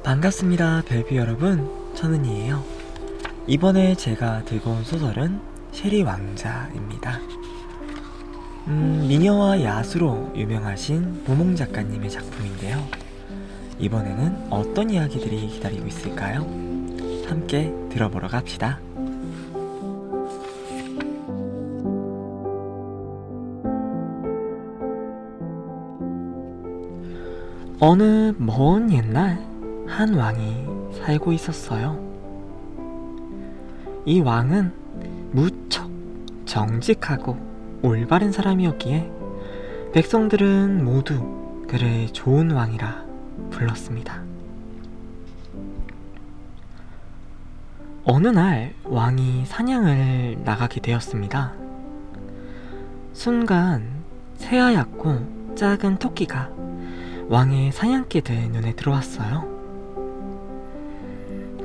반갑습니다, 벨뷰 여러분. 천은이에요. 이번에 제가 들고 온 소설은 셰리 왕자입니다. 미녀와 야수로 유명하신 모몽 작가님의 작품인데요. 이번에는 어떤 이야기들이 기다리고 있을까요? 함께 들어보러 갑시다. 어느 먼 옛날 한 왕이 살고 있었어요. 이 왕은 무척 정직하고 올바른 사람이었기에 백성들은 모두 그를 좋은 왕이라 불렀습니다. 어느 날 왕이 사냥을 나가게 되었습니다. 순간 새하얗고 작은 토끼가 왕의 사냥개들 눈에 들어왔어요.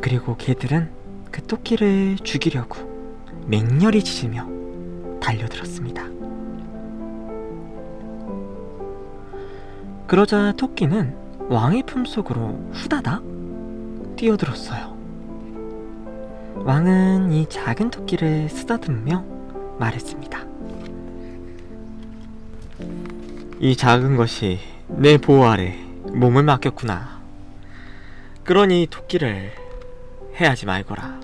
그리고 개들은 그 토끼를 죽이려고 맹렬히 짖으며 달려들었습니다. 그러자 토끼는 왕의 품속으로 후다닥 뛰어들었어요. 왕은 이 작은 토끼를 쓰다듬으며 말했습니다. 이 작은 것이 내 보호 아래 몸을 맡겼구나. 그러니 토끼를 해하지 말거라.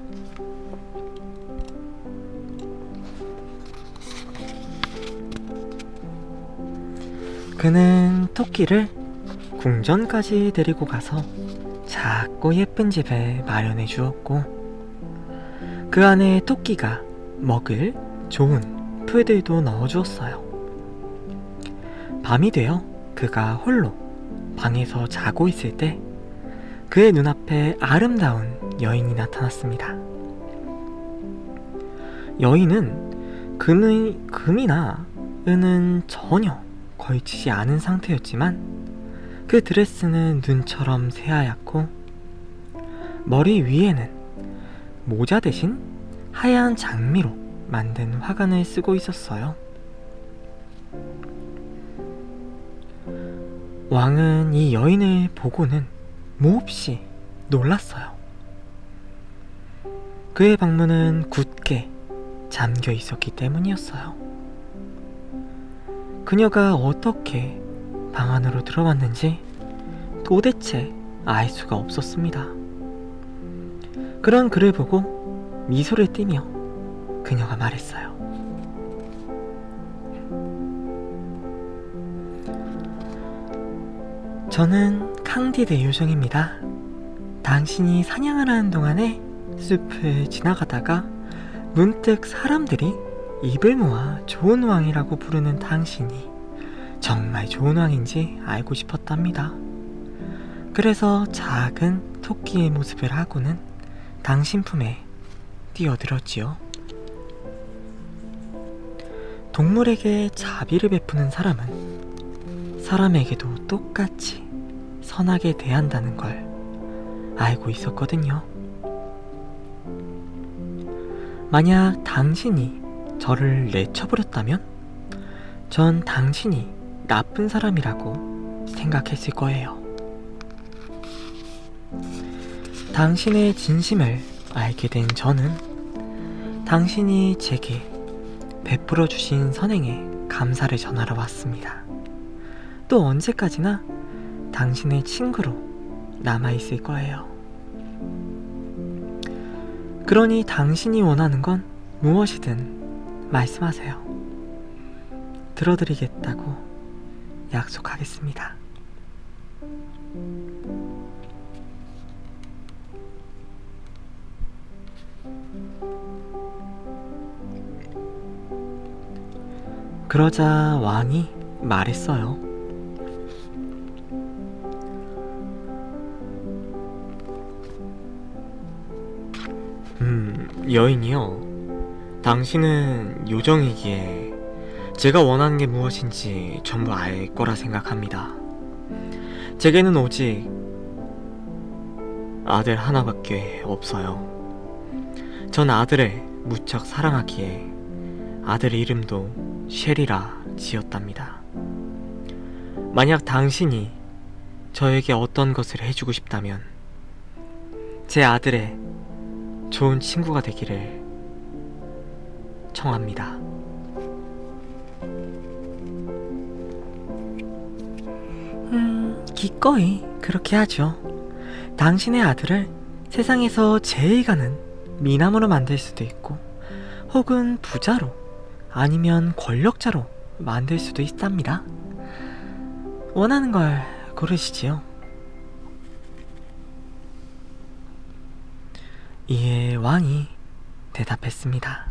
그는 토끼를 궁전까지 데리고 가서 작고 예쁜 집을 마련해 주었고, 그 안에 토끼가 먹을 좋은 풀들도 넣어 주었어요. 밤이 되어 그가 홀로 방에서 자고 있을 때 그의 눈앞에 아름다운 여인이 나타났습니다. 여인은 금이나 은은 전혀 걸치지 않은 상태였지만 그 드레스는 눈처럼 새하얗고 머리 위에는 모자 대신 하얀 장미로 만든 화관을 쓰고 있었어요. 왕은 이 여인을 보고는 몹시 놀랐어요. 그의 방문은 굳게 잠겨 있었기 때문이었어요. 그녀가 어떻게 방 안으로 들어왔는지 도대체 알 수가 없었습니다. 그런 그를 보고 미소를 띠며 그녀가 말했어요. 저는 캉디드 요정입니다. 당신이 사냥을 하는 동안에 숲을 지나가다가 문득 사람들이 입을 모아 좋은 왕이라고 부르는 당신이 정말 좋은 왕인지 알고 싶었답니다. 그래서 작은 토끼의 모습을 하고는 당신 품에 뛰어들었지요. 동물에게 자비를 베푸는 사람은 사람에게도 똑같이 선하게 대한다는 걸 알고 있었거든요. 만약 당신이 저를 내쳐버렸다면 전 당신이 나쁜 사람이라고 생각했을 거예요. 당신의 진심을 알게 된 저는 당신이 제게 베풀어 주신 선행에 감사를 전하러 왔습니다. 또 언제까지나 당신의 친구로 남아있을 거예요. 그러니 당신이 원하는 건 무엇이든 말씀하세요. 들어드리겠다고 약속하겠습니다. 그러자 왕이 말했어요. 여인이요. 당신은 요정이기에 제가 원하는 게 무엇인지 전부 알 거라 생각합니다. 제게는 오직 아들 하나밖에 없어요. 전 아들을 무척 사랑하기에 아들 이름도 셰리라 지었답니다. 만약 당신이 저에게 어떤 것을 해주고 싶다면 제 아들의 좋은 친구가 되기를 청합니다. 기꺼이 그렇게 하죠. 당신의 아들을 세상에서 제일 가는 미남으로 만들 수도 있고, 혹은 부자로, 아니면 권력자로 만들 수도 있답니다. 원하는 걸 고르시지요. 이에 왕이 대답했습니다.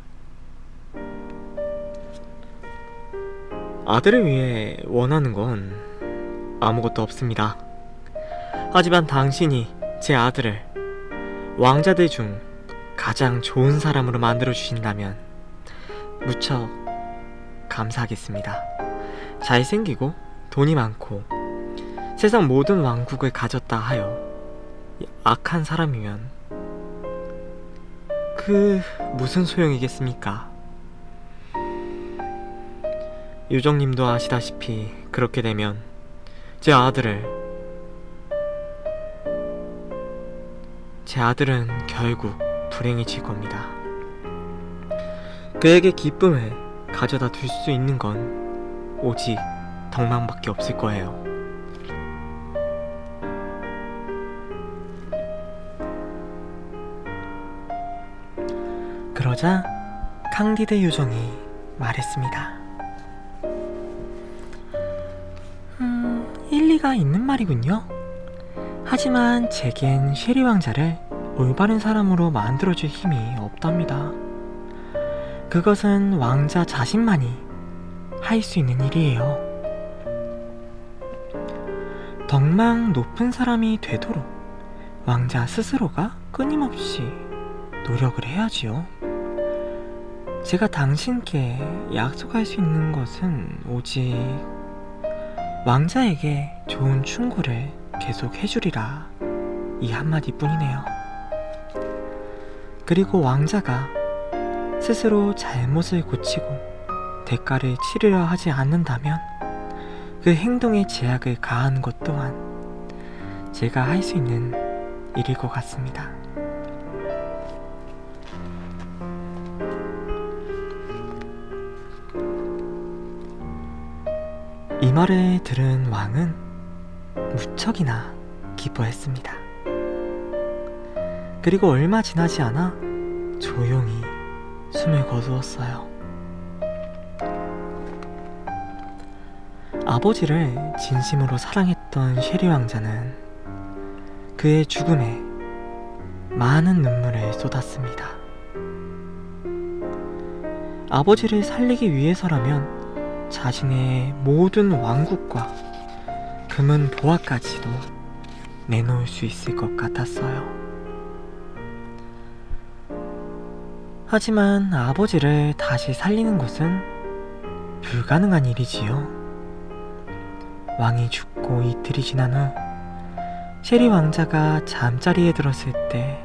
아들을 위해 원하는 건 아무것도 없습니다. 하지만 당신이 제 아들을 왕자들 중 가장 좋은 사람으로 만들어 주신다면 무척 감사하겠습니다. 잘생기고 돈이 많고 세상 모든 왕국을 가졌다 하여 악한 사람이면 그 무슨 소용이겠습니까? 요정님도 아시다시피 그렇게 되면 제 아들은 결국 불행해질 겁니다. 그에게 기쁨을 가져다 둘 수 있는 건 오직 덕망밖에 없을 거예요. 그러자 캉디드 요정이 말했습니다. 일리가 있는 말이군요. 하지만 제겐 쉐리 왕자를 올바른 사람으로 만들어줄 힘이 없답니다. 그것은 왕자 자신만이 할 수 있는 일이에요. 덕망 높은 사람이 되도록 왕자 스스로가 끊임없이 노력을 해야지요. 제가 당신께 약속할 수 있는 것은 오직 왕자에게 좋은 충고를 계속 해주리라, 이 한마디 뿐이네요. 그리고 왕자가 스스로 잘못을 고치고 대가를 치르려 하지 않는다면 그 행동에 제약을 가하는 것 또한 제가 할 수 있는 일일 것 같습니다. 이 말을 들은 왕은 무척이나 기뻐했습니다. 그리고 얼마 지나지 않아 조용히 숨을 거두었어요. 아버지를 진심으로 사랑했던 쉐리 왕자는 그의 죽음에 많은 눈물을 쏟았습니다. 아버지를 살리기 위해서라면 자신의 모든 왕국과 금은 보화까지도 내놓을 수 있을 것 같았어요. 하지만 아버지를 다시 살리는 것은 불가능한 일이지요. 왕이 죽고 이틀이 지난 후 쉐리 왕자가 잠자리에 들었을 때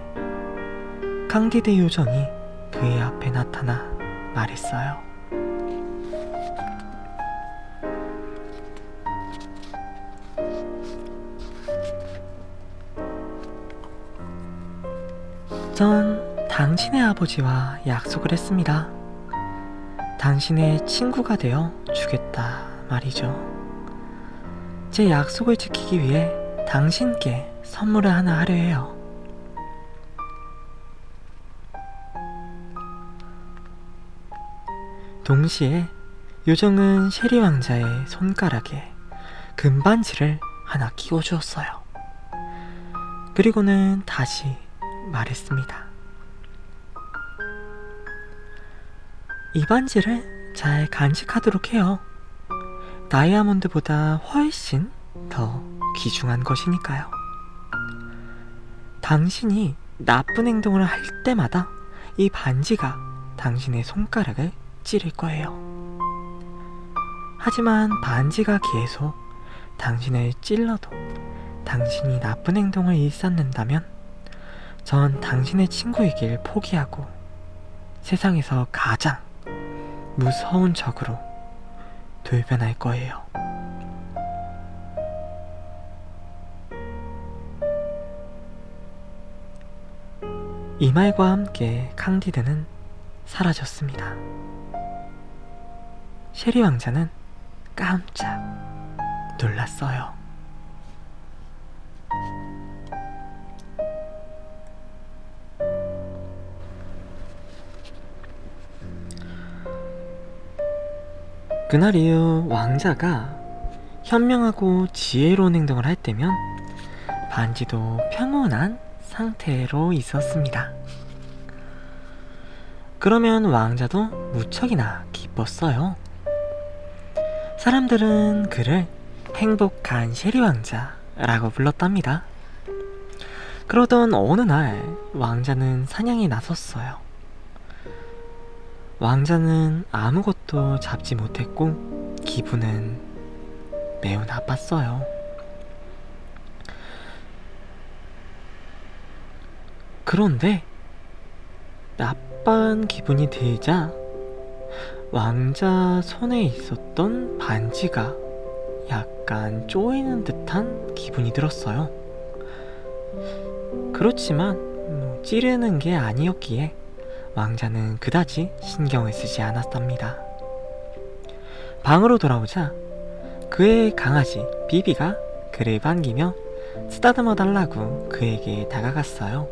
캉디드 요정이 그의 앞에 나타나 말했어요. 전 당신의 아버지와 약속을 했습니다. 당신의 친구가 되어 주겠다 말이죠. 제 약속을 지키기 위해 당신께 선물을 하나 하려 해요. 동시에 요정은 쉐리 왕자의 손가락에 금반지를 하나 끼워 주었어요. 그리고는 다시 말했습니다. 이 반지를 잘 간직하도록 해요. 다이아몬드보다 훨씬 더 귀중한 것이니까요. 당신이 나쁜 행동을 할 때마다 이 반지가 당신의 손가락을 찌를 거예요. 하지만 반지가 계속 당신을 찔러도 당신이 나쁜 행동을 일삼는다면 전 당신의 친구이길 포기하고 세상에서 가장 무서운 적으로 돌변할 거예요. 이 말과 함께 캉디드는 사라졌습니다. 셰리 왕자는 깜짝 놀랐어요. 그날 이후 왕자가 현명하고 지혜로운 행동을 할 때면 반지도 평온한 상태로 있었습니다. 그러면 왕자도 무척이나 기뻤어요. 사람들은 그를 행복한 셰리 왕자라고 불렀답니다. 그러던 어느 날 왕자는 사냥에 나섰어요. 왕자는 아무것도 잡지 못했고 기분은 매우 나빴어요. 그런데 나쁜 기분이 들자 왕자 손에 있었던 반지가 약간 쪼이는 듯한 기분이 들었어요. 그렇지만 찌르는 게 아니었기에 왕자는 그다지 신경을 쓰지 않았답니다. 방으로 돌아오자 그의 강아지 비비가 그를 반기며 쓰다듬어 달라고 그에게 다가갔어요.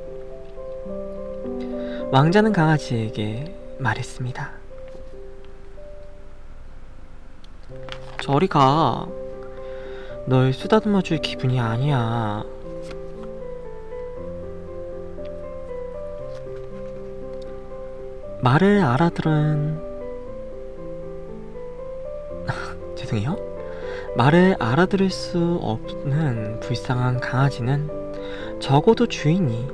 왕자는 강아지에게 말했습니다. 저리 가. 널 쓰다듬어 줄 기분이 아니야. 말을 알아들은 죄송해요. 말을 알아들을 수 없는 불쌍한 강아지는 적어도 주인이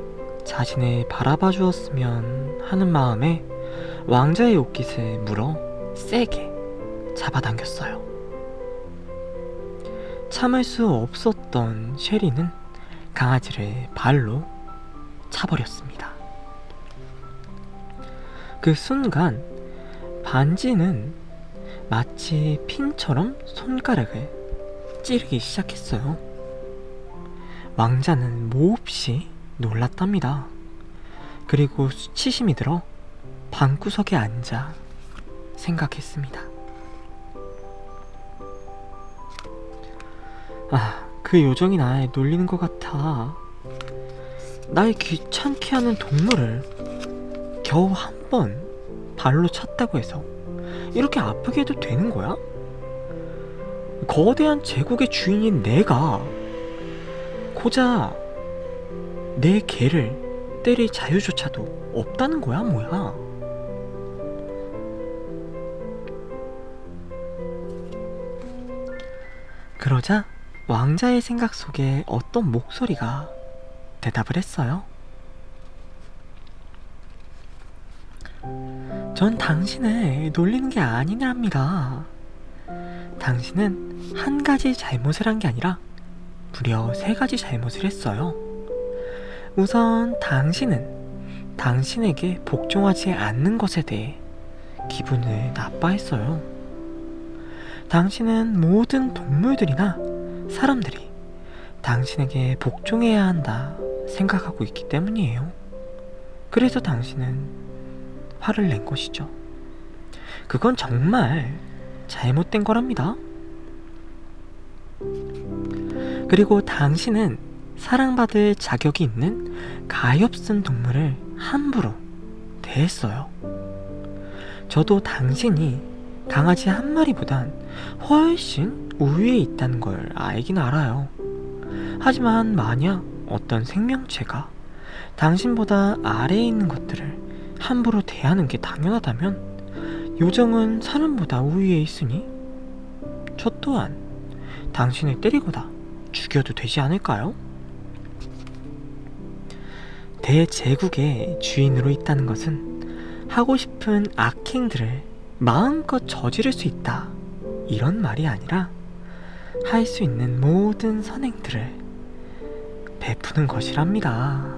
자신을 바라봐 주었으면 하는 마음에 왕자의 옷깃을 물어 세게 잡아당겼어요. 참을 수 없었던 쉐리는 강아지를 발로 차버렸습니다. 그 순간 반지는 마치 핀처럼 손가락을 찌르기 시작했어요. 왕자는 몹시 놀랐답니다. 그리고 수치심이 들어 방구석에 앉아 생각했습니다. 그 요정이 날 놀리는 것 같아. 날 귀찮게 하는 동물을 겨우 한 번 발로 찼다고 해서 이렇게 아프게 해도 되는 거야? 거대한 제국의 주인인 내가 고작 내 개를 때릴 자유조차도 없다는 거야, 뭐야? 그러자 왕자의 생각 속에 어떤 목소리가 대답을 했어요. 전 당신을 놀리는 게 아니랍니다. 당신은 한 가지 잘못을 한 게 아니라 무려 3가지 잘못을 했어요. 우선 당신은 당신에게 복종하지 않는 것에 대해 기분을 나빠했어요. 당신은 모든 동물들이나 사람들이 당신에게 복종해야 한다 생각하고 있기 때문이에요. 그래서 당신은 화를 낸 것이죠. 그건 정말 잘못된 거랍니다. 그리고 당신은 사랑받을 자격이 있는 가엾은 동물을 함부로 대했어요. 저도 당신이 강아지 한 마리보단 훨씬 우위에 있다는 걸 알긴 알아요. 하지만 만약 어떤 생명체가 당신보다 아래에 있는 것들을 함부로 대하는 게 당연하다면 요정은 사람보다 우위에 있으니 저 또한 당신을 때리거나 죽여도 되지 않을까요? 대제국의 주인으로 있다는 것은 하고 싶은 악행들을 마음껏 저지를 수 있다 이런 말이 아니라 할 수 있는 모든 선행들을 베푸는 것이랍니다.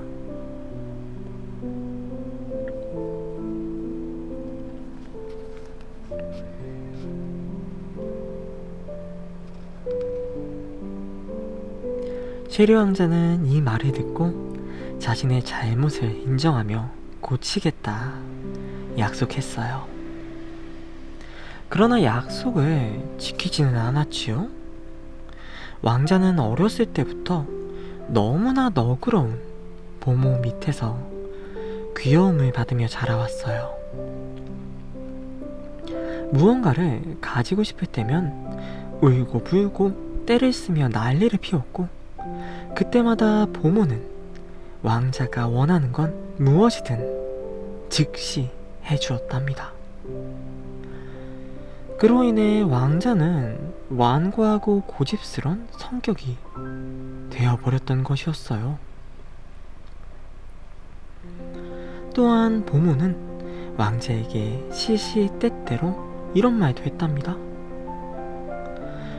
셰리 왕자는 이 말을 듣고 자신의 잘못을 인정하며 고치겠다 약속했어요. 그러나 약속을 지키지는 않았지요. 왕자는 어렸을 때부터 너무나 너그러운 보모 밑에서 귀여움을 받으며 자라왔어요. 무언가를 가지고 싶을 때면 울고불고 떼를 쓰며 난리를 피웠고, 그때마다 보모는 왕자가 원하는 건 무엇이든 즉시 해주었답니다. 그로 인해 왕자는 완고하고 고집스런 성격이 되어버렸던 것이었어요. 또한 보모는 왕자에게 시시때때로 이런 말도 했답니다.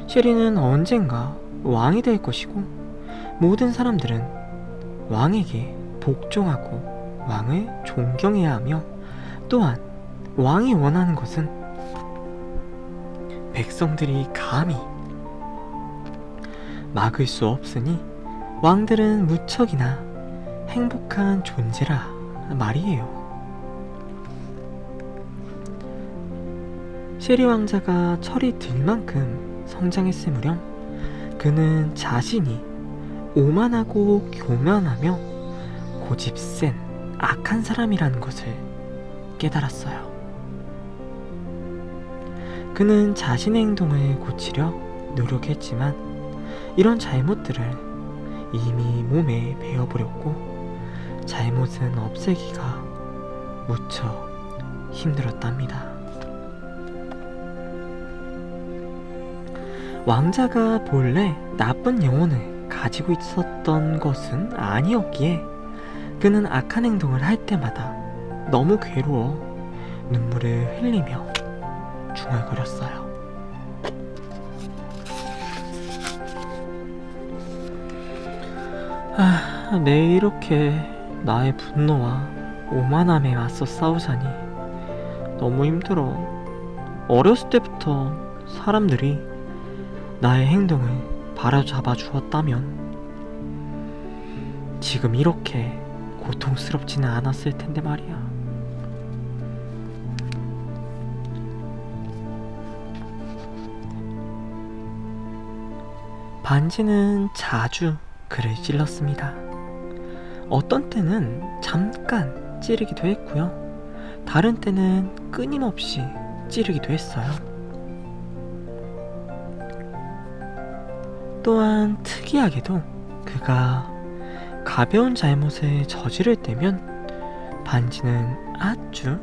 셰리는 언젠가 왕이 될 것이고, 모든 사람들은 왕에게 복종하고 왕을 존경해야 하며, 또한 왕이 원하는 것은 백성들이 감히 막을 수 없으니 왕들은 무척이나 행복한 존재라 말이에요. 셰리 왕자가 철이 들 만큼 성장했을 무렵, 그는 자신이 오만하고 교만하며 고집센 악한 사람이라는 것을 깨달았어요. 그는 자신의 행동을 고치려 노력했지만 이런 잘못들을 이미 몸에 배어버렸고, 잘못은 없애기가 무척 힘들었답니다. 왕자가 본래 나쁜 영혼을 가지고 있었던 것은 아니었기에 그는 악한 행동을 할 때마다 너무 괴로워 눈물을 흘리며 중얼거렸어요. 매일 이렇게 나의 분노와 오만함에 맞서 싸우자니 너무 힘들어. 어렸을 때부터 사람들이 나의 행동을 바로잡아 주었다면 지금 이렇게 고통스럽지는 않았을 텐데 말이야. 반지는 자주 그를 찔렀습니다. 어떤 때는 잠깐 찌르기도 했고요. 다른 때는 끊임없이 찌르기도 했어요. 또한 특이하게도 그가 가벼운 잘못을 저지를 때면 반지는 아주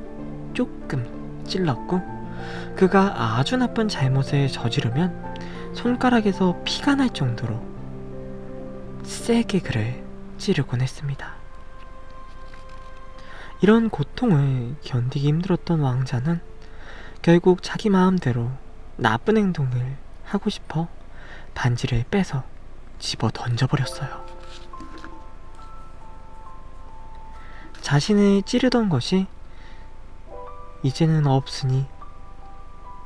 조금 찔렀고, 그가 아주 나쁜 잘못을 저지르면 손가락에서 피가 날 정도로 세게 그를 찌르곤 했습니다. 이런 고통을 견디기 힘들었던 왕자는 결국 자기 마음대로 나쁜 행동을 하고 싶어 반지를 빼서 집어 던져버렸어요. 자신을 찌르던 것이 이제는 없으니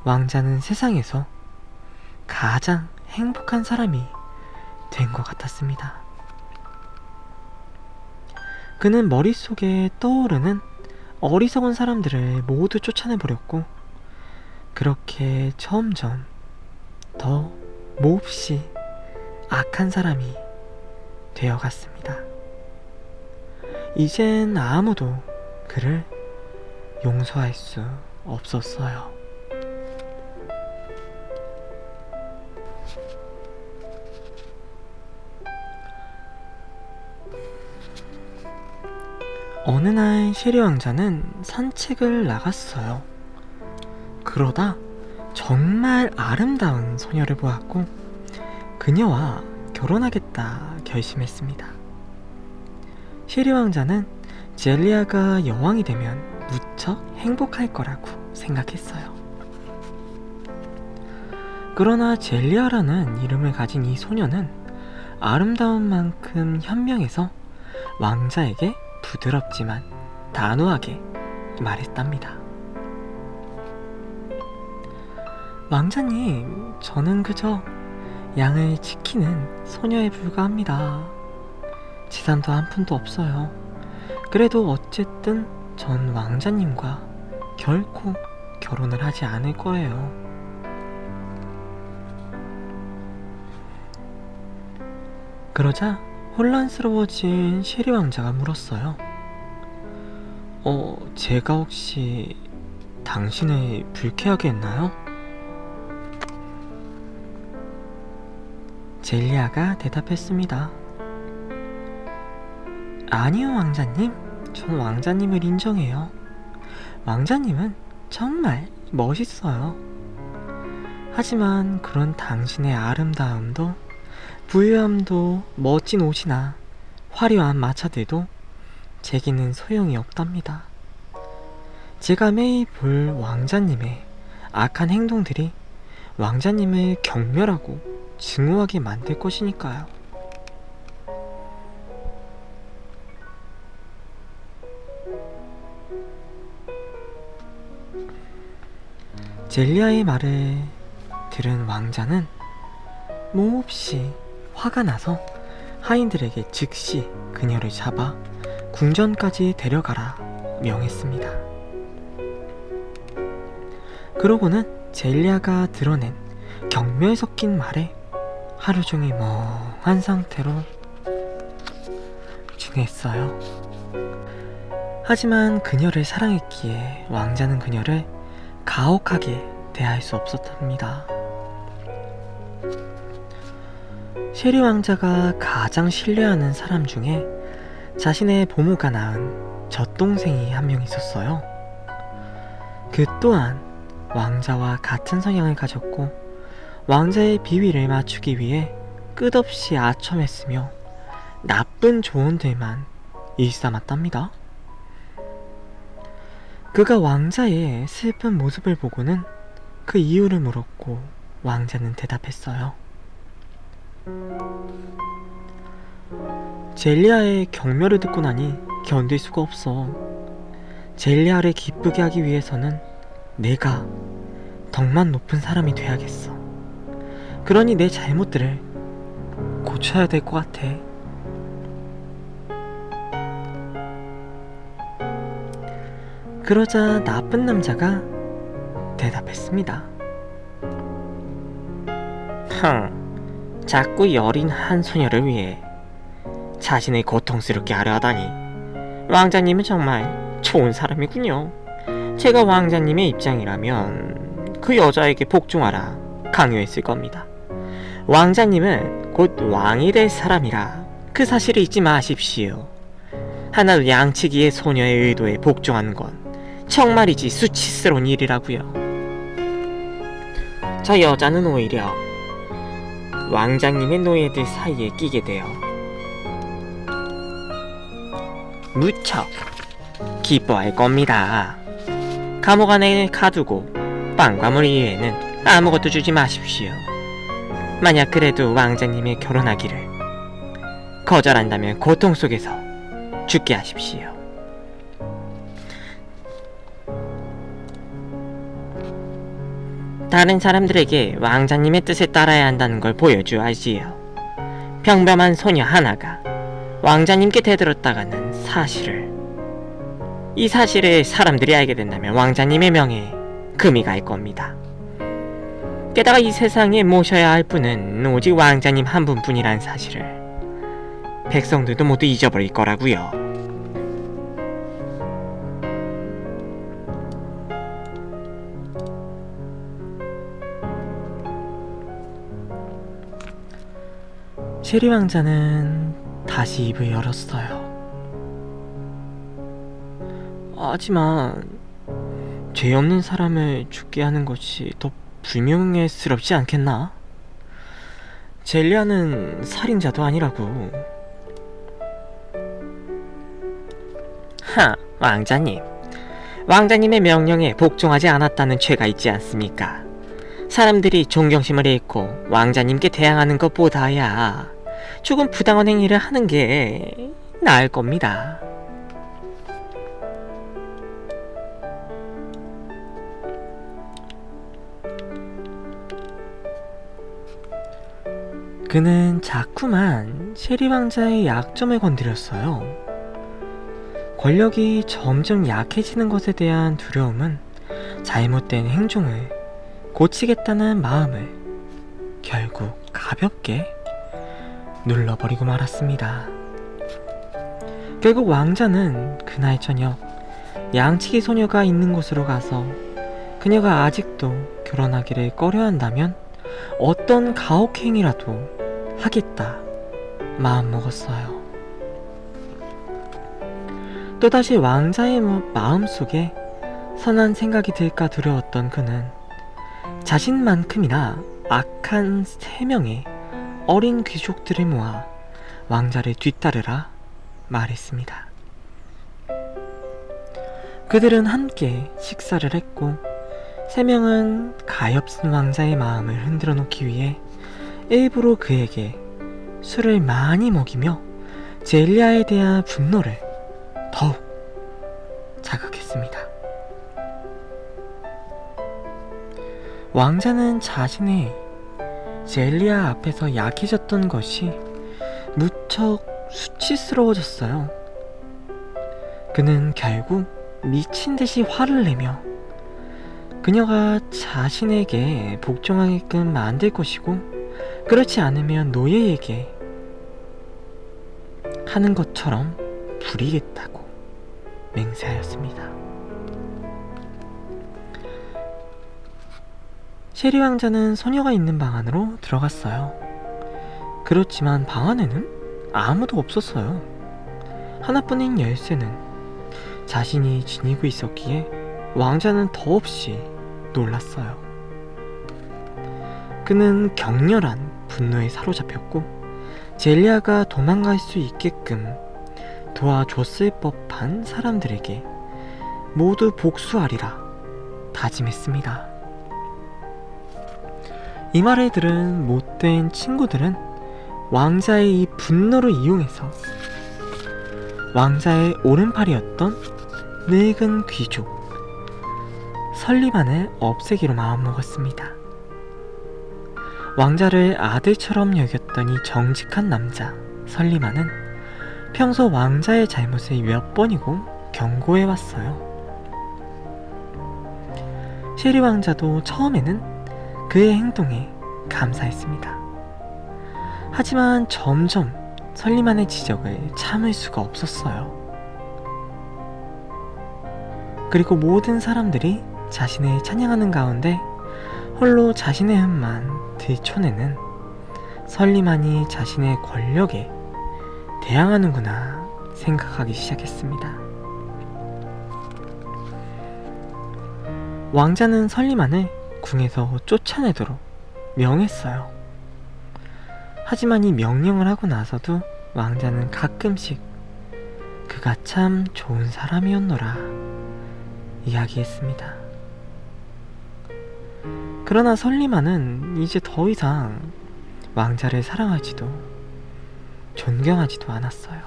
왕자는 세상에서 가장 행복한 사람이 된 것 같았습니다. 그는 머릿속에 떠오르는 어리석은 사람들을 모두 쫓아내버렸고, 그렇게 점점 더 몹시 악한 사람이 되어갔습니다. 이젠 아무도 그를 용서할 수 없었어요. 어느 날 셰리 왕자는 산책을 나갔어요. 그러다 정말 아름다운 소녀를 보았고 그녀와 결혼하겠다 결심했습니다. 셰리 왕자는 젤리아가 여왕이 되면 무척 행복할 거라고 생각했어요. 그러나 젤리아라는 이름을 가진 이 소녀는 아름다운 만큼 현명해서 왕자에게 부드럽지만 단호하게 말했답니다. 왕자님, 저는 그저 양을 지키는 소녀에 불과합니다. 재산도 한 푼도 없어요. 그래도 어쨌든 전 왕자님과 결코 결혼을 하지 않을 거예요. 그러자 혼란스러워진 셰리 왕자가 물었어요. 제가 혹시 당신을 불쾌하게 했나요? 젤리아가 대답했습니다. 아니요, 왕자님. 전 왕자님을 인정해요. 왕자님은 정말 멋있어요. 하지만 그런 당신의 아름다움도 부유함도 멋진 옷이나 화려한 마차들도 제게는 소용이 없답니다. 제가 매일 볼 왕자님의 악한 행동들이 왕자님을 경멸하고 증오하게 만들 것이니까요. 젤리아의 말을 들은 왕자는 몹시 화가 나서 하인들에게 즉시 그녀를 잡아 궁전까지 데려가라 명했습니다. 그러고는 젤리아가 드러낸 경멸 섞인 말에 하루 종일 멍한 상태로 지냈어요. 하지만 그녀를 사랑했기에 왕자는 그녀를 가혹하게 대할 수 없었답니다. 셰리 왕자가 가장 신뢰하는 사람 중에 자신의 보모가 낳은 젖동생이 한 명 있었어요. 그 또한 왕자와 같은 성향을 가졌고 왕자의 비위를 맞추기 위해 끝없이 아첨했으며 나쁜 조언들만 일삼았답니다. 그가 왕자의 슬픈 모습을 보고는 그 이유를 물었고 왕자는 대답했어요. 젤리아의 경멸을 듣고 나니 견딜 수가 없어. 젤리아를 기쁘게 하기 위해서는 내가 덕만 높은 사람이 돼야겠어. 그러니 내 잘못들을 고쳐야 될 것 같아. 그러자 나쁜 남자가 대답했습니다. 자꾸 여린 한 소녀를 위해 자신을 고통스럽게 하려 하다니 왕자님은 정말 좋은 사람이군요. 제가 왕자님의 입장이라면 그 여자에게 복종하라 강요했을 겁니다. 왕자님은 곧 왕이 될 사람이라 그 사실을 잊지 마십시오. 하나도 양치기의 소녀의 의도에 복종하는 건 정말이지 수치스러운 일이라고요. 저 여자는 오히려 왕자님의 노예들 사이에 끼게 되어 무척 기뻐할 겁니다. 감옥 안에 가두고 빵과 물 이외에는 아무것도 주지 마십시오. 만약 그래도 왕자님의 결혼하기를 거절한다면 고통 속에서 죽게 하십시오. 다른 사람들에게 왕자님의 뜻에 따라야 한다는 걸 보여줘야지요. 평범한 소녀 하나가 왕자님께 대들었다가는 이 사실을 사람들이 알게 된다면 왕자님의 명예에 금이 갈 겁니다. 게다가 이 세상에 모셔야 할 분은 오직 왕자님 한 분뿐이란 사실을 백성들도 모두 잊어버릴 거라고요. 셰리 왕자는 다시 입을 열었어요. 하지만 죄 없는 사람을 죽게 하는 것이 더 불명예스럽지 않겠나? 젤리아는 살인자도 아니라고. 왕자님. 왕자님의 명령에 복종하지 않았다는 죄가 있지 않습니까? 사람들이 존경심을 잃고 왕자님께 대항하는 것보다야 조금 부당한 행위를 하는 게 나을 겁니다. 그는 자꾸만 셰리 왕자의 약점을 건드렸어요. 권력이 점점 약해지는 것에 대한 두려움은 잘못된 행동을 고치겠다는 마음을 결국 가볍게 눌러버리고 말았습니다. 결국 왕자는 그날 저녁 양치기 소녀가 있는 곳으로 가서 그녀가 아직도 결혼하기를 꺼려한다면 어떤 가혹행위라도 하겠다 마음먹었어요. 또다시 왕자의 마음속에 선한 생각이 들까 두려웠던 그는 자신만큼이나 악한 3명의 어린 귀족들을 모아 왕자를 뒤따르라 말했습니다. 그들은 함께 식사를 했고 3명은 가엾은 왕자의 마음을 흔들어 놓기 위해 일부러 그에게 술을 많이 먹이며 젤리아에 대한 분노를 더욱 자극했습니다. 왕자는 자신의 젤리아 앞에서 약해졌던 것이 무척 수치스러워졌어요. 그는 결국 미친듯이 화를 내며 그녀가 자신에게 복종하게끔 만들 것이고 그렇지 않으면 노예에게 하는 것처럼 부리겠다고 맹세하였습니다. 셰리 왕자는 소녀가 있는 방 안으로 들어갔어요. 그렇지만 방 안에는 아무도 없었어요. 하나뿐인 열쇠는 자신이 지니고 있었기에 왕자는 더없이 놀랐어요. 그는 격렬한 분노에 사로잡혔고 젤리아가 도망갈 수 있게끔 도와줬을 법한 사람들에게 모두 복수하리라 다짐했습니다. 이 말을 들은 못된 친구들은 왕자의 이 분노를 이용해서 왕자의 오른팔이었던 늙은 귀족 설리반을 없애기로 마음먹었습니다. 왕자를 아들처럼 여겼던 이 정직한 남자 설리반은 평소 왕자의 잘못을 몇 번이고 경고해왔어요. 셰리 왕자도 처음에는 그의 행동에 감사했습니다. 하지만 점점 설리반의 지적을 참을 수가 없었어요. 그리고 모든 사람들이 자신을 찬양하는 가운데 홀로 자신의 흠만 들춰내는 설리반이 자신의 권력에 대항하는구나 생각하기 시작했습니다. 왕자는 설리반을 궁에서 쫓아내도록 명했어요. 하지만 이 명령을 하고 나서도 왕자는 가끔씩 그가 참 좋은 사람이었노라 이야기했습니다. 그러나 설리반은 이제 더 이상 왕자를 사랑하지도 존경하지도 않았어요.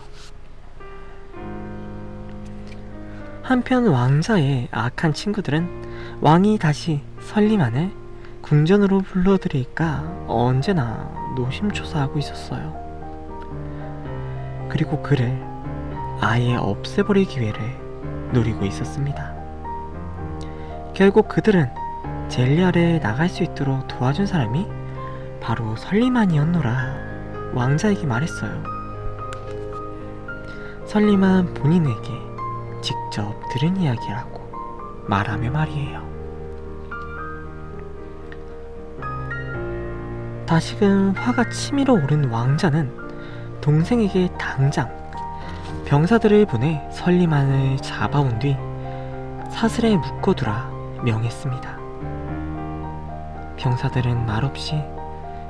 한편 왕자의 악한 친구들은 왕이 다시 설리반을 궁전으로 불러들일까 언제나 노심초사하고 있었어요. 그리고 그를 아예 없애버릴 기회를 노리고 있었습니다. 결국 그들은 젤리아를 나갈 수 있도록 도와준 사람이 바로 설리반이었노라 왕자에게 말했어요. 설리반 본인에게 직접 들은 이야기라고 말하며 말이에요. 다시금 화가 치밀어 오른 왕자는 동생에게 당장 병사들을 보내 설리반을 잡아온 뒤 사슬에 묶어두라 명했습니다. 병사들은 말없이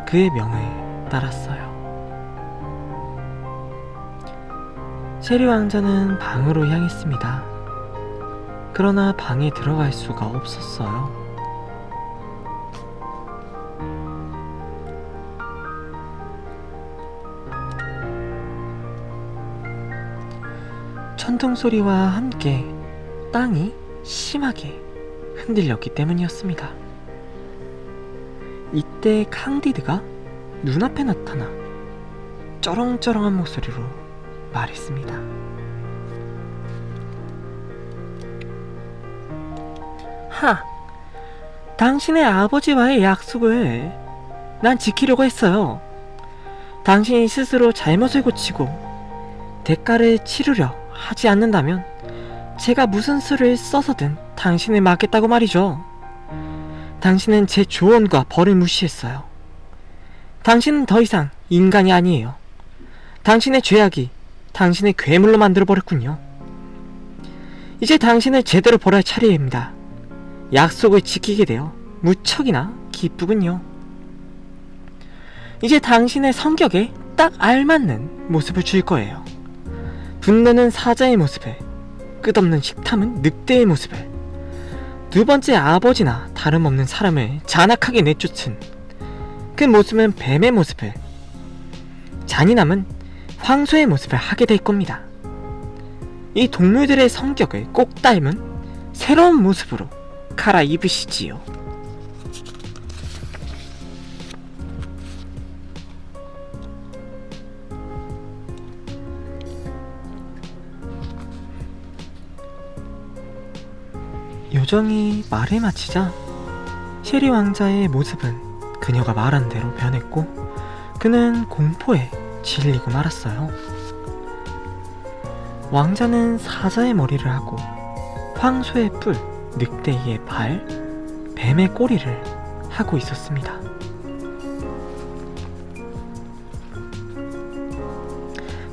그의 명을 따랐어요. 셰리 왕자는 방으로 향했습니다. 그러나 방에 들어갈 수가 없었어요. 천둥 소리와 함께 땅이 심하게 흔들렸기 때문이었습니다. 이때 캉디드가 눈앞에 나타나 쩌렁쩌렁한 목소리로 말했습니다. 하, 당신의 아버지와의 약속을 난 지키려고 했어요. 당신이 스스로 잘못을 고치고 대가를 치르려 하지 않는다면 제가 무슨 수를 써서든 당신을 막겠다고 말이죠. 당신은 제 조언과 벌을 무시했어요. 당신은 더 이상 인간이 아니에요. 당신의 죄악이 당신을 괴물로 만들어버렸군요. 이제 당신을 제대로 벌할 차례입니다. 약속을 지키게 되어 무척이나 기쁘군요. 이제 당신의 성격에 딱 알맞는 모습을 줄 거예요. 분노는 사자의 모습을, 끝없는 식탐은 늑대의 모습을, 두 번째 아버지나 다름없는 사람을 잔악하게 내쫓은 그 모습은 뱀의 모습을, 잔인함은 황소의 모습을 하게 될 겁니다. 이 동물들의 성격을 꼭 닮은 새로운 모습으로 갈아입으시지요. 요정이 말을 마치자 셰리 왕자의 모습은 그녀가 말한 대로 변했고 그는 공포에 질리고 말았어요. 왕자는 사자의 머리를 하고 황소의 뿔, 늑대의 발, 뱀의 꼬리를 하고 있었습니다.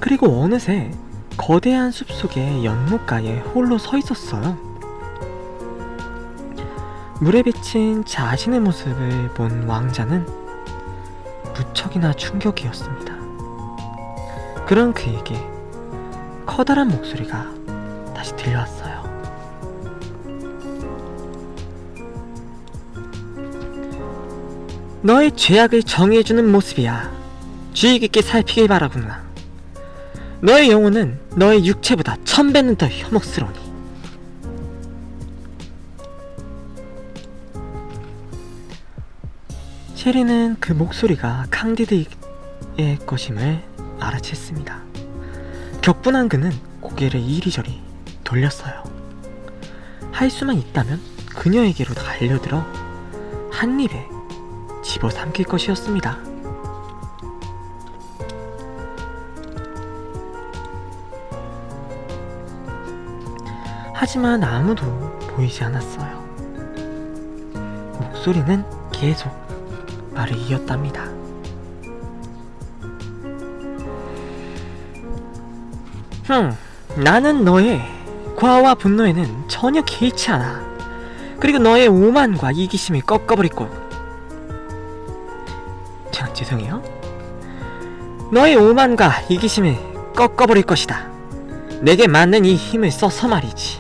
그리고 어느새 거대한 숲속의 연못가에 홀로 서 있었어요. 물에 비친 자신의 모습을 본 왕자는 무척이나 충격이었습니다. 그런 그에게 커다란 목소리가 다시 들려왔어요. 너의 죄악을 정의해주는 모습이야. 주의 깊게 살피길 바라구나. 너의 영혼은 너의 육체보다 1000배는 더 혐오스러우니. 셰리는 그 목소리가 캉디드의 것임을 알아챘습니다. 격분한 그는 고개를 이리저리 돌렸어요. 할 수만 있다면 그녀에게로 달려들어 한 입에 집어삼킬 것이었습니다. 하지만 아무도 보이지 않았어요. 목소리는 계속 말을 이었답니다. 나는 너의 과와 분노에는 전혀 개의치 않아. 그리고 너의 오만과 이기심을 꺾어버릴 것. 죄송해요. 너의 오만과 이기심을 꺾어버릴 것이다. 내게 맞는 이 힘을 써서 말이지.